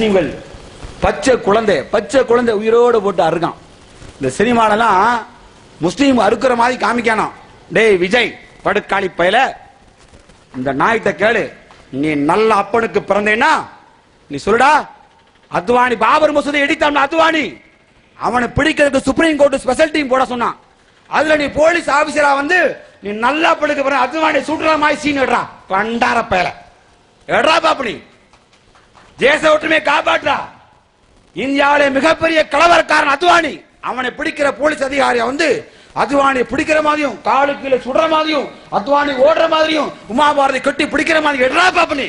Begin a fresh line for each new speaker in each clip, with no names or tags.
முஸ்லீம்கள் பச்சை குழந்தை உயிரோடு போட்டு அறுக்கான். இந்த சினிமாலெல்லாம் முஸ்லீம் அறுக்கிற மாதிரி காமிக்கணும். டேய் விஜய் படுக்காளி பையல, இந்த நாய்கிட்ட கேளு, நீ நல்ல அப்பனுக்கு பிறந்தேன்னா நீ சொல்லுடா. அத்வானி பாபர் மசூதி இடித்தான், அத்வானி அவனை பிடிக்கிறதுக்கு சுப்ரீம் கோர்ட் ஸ்பெஷல் டீம் போட சொன்னான். அதுல நீ போலீஸ் ஆபீசரா வந்து நீ நல்லா படுக்க பிறகு அத்வானி சுற்றுலா மாதிரி சீன் எடுறா. பண்டார பயல எடுறா பாப்பனி, தேச ஒற்றுமையை காப்பாற்றா. இந்தியாவிலே மிகப்பெரிய கலவரக்காரன் அத்வானி. அவனை பிடிக்கிற போலீஸ் அதிகாரியா வந்து அத்வானி பிடிக்கிற மாதிரியும் காலு கீழே சுடுற மாதிரியும் அத்வானி ஓடுற மாதிரியும் உமாபாரதி கட்டி பிடிக்கிற மாதிரி எடுறா பாப்பனி.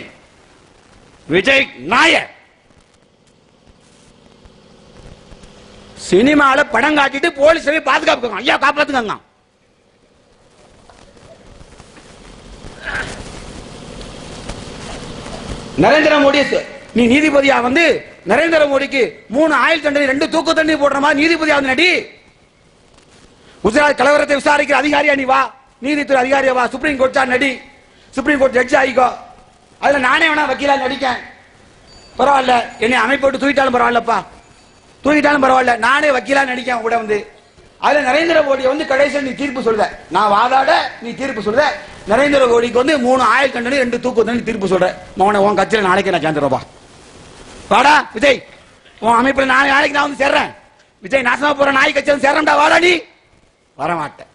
விஜய் நாய சினிமால படம் காட்டிட்டு போலீஸ் பாதுகாப்பு ஐயா காப்பாத்துங்க. நரேந்திர மோடி நீ நீதிபதியா வந்து நரேந்திர மோடிக்கு 3 ஆயுள் தண்டனை 2 தூக்கு தண்டனை போடுற மாதிரி நீதிபதியா வந்து நடி. குஜராத் கலவரத்தை விசாரிக்கிற அதிகாரியா நீ வா, நீதித்துறை அதிகாரியா வா, சுப்ரீம் கோர்ட் நடி, சுப்ரீம் கோர்ட் ஜட்ஜ் ஆகிக்கோ. அதுல நானே வேணா வக்கீலா நடிக்க பரவாயில்ல, என்னை அமைப்போட்டு தூக்கிட்டாலும் பரவாயில்லப்பா, தூக்கிட்டாலும் பரவாயில்ல, நானே வக்கீலா நடிக்க கூட வந்து. அதுல நரேந்திர மோடி வந்து கடைசியில் நீ தீர்ப்பு சொல்ற, நான் வாதாட நீ தீர்ப்பு சொல்ற. நரேந்திர மோடிக்கு வந்து 3 ஆயுள் தண்டனை 2 தூக்கு தண்டனை தீர்ப்பு சொல்ற. மோன உன் கட்சியில நாளைக்கு நான் சேர்ந்துருப்பா. வாடா விஜய், உன் அமைப்புல நாளைக்கு நான் வந்து சேர்றேன். விஜய் நாசமா போற நாய் கட்சியில சேர்றா. வாடா நீ வரமாட்டேன்.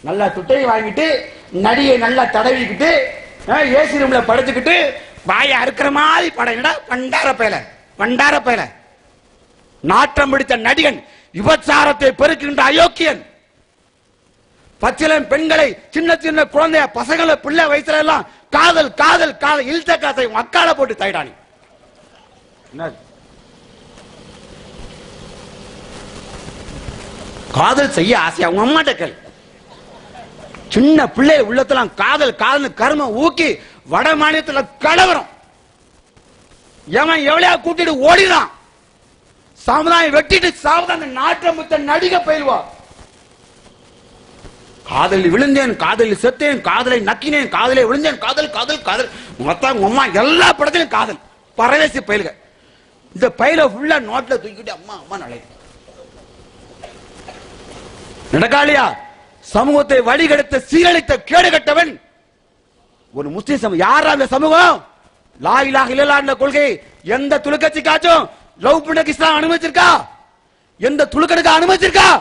நல்லா துட்டையை வாங்கிட்டு நடிகை நல்லா தடவிக்கிட்டு ஏசி ரூம்ல படுத்துக்கிட்டு வாயை அறுக்கிற மாதிரி படம். பண்டார பயல நாட்டம் பிடித்த நடிகன், விபச்சாரத்தை பெருக்கின்ற அயோக்கியன், பச்சிலம் பெண்களை சின்ன சின்ன குழந்தைய பசங்களை பிள்ளை வயசுல எல்லாம் காதல் காதல் காதல் இழுத்த காசை மக்கால போட்டு தயிடானி. காதல் செய்ய ஆசையா உங்க அம்மாட்ட கேள். சின்ன பிள்ளை உள்ளத்தெல்லாம் காதல் காதல் கர்ம ஊக்கி வட மாநிலத்தில் கலவரம். எவன் எவ்வளவு கூட்டிட்டு ஓடினான். சமுதாயம் வெட்டிட்டு சாவதான நாட்டம் முத்த நடிக பயில்வா. காதலில் விழுந்தேன், காதலில் செத்தேன், காதலை நக்கினேன், காதலை விழுந்தேன், காதல் காதல் காதல் மொத்தம் அம்மா எல்லா படத்திலும் காதல். பரதேசி பயில்க. இந்த பயில ஃபுல்லா நோட்ல தூக்கிட்டு அம்மா அம்மா நடக்காளியா. சமூகத்தை வழிகெடுத்த சீரழித்த கேடு கட்டவன் ஒரு முஸ்லிம் சமூகம். யாரா அந்த சமூகம்? லா இலாஹ இல்லல்லாஹ் கொள்கை எந்த துலுக்கட்சிக்காச்சும் லவ் பண்ண இஸ்லாம் அனுமதிச்சிருக்கா? எந்த துலுக்கனுக்கு அனுமதிச்சிருக்கா?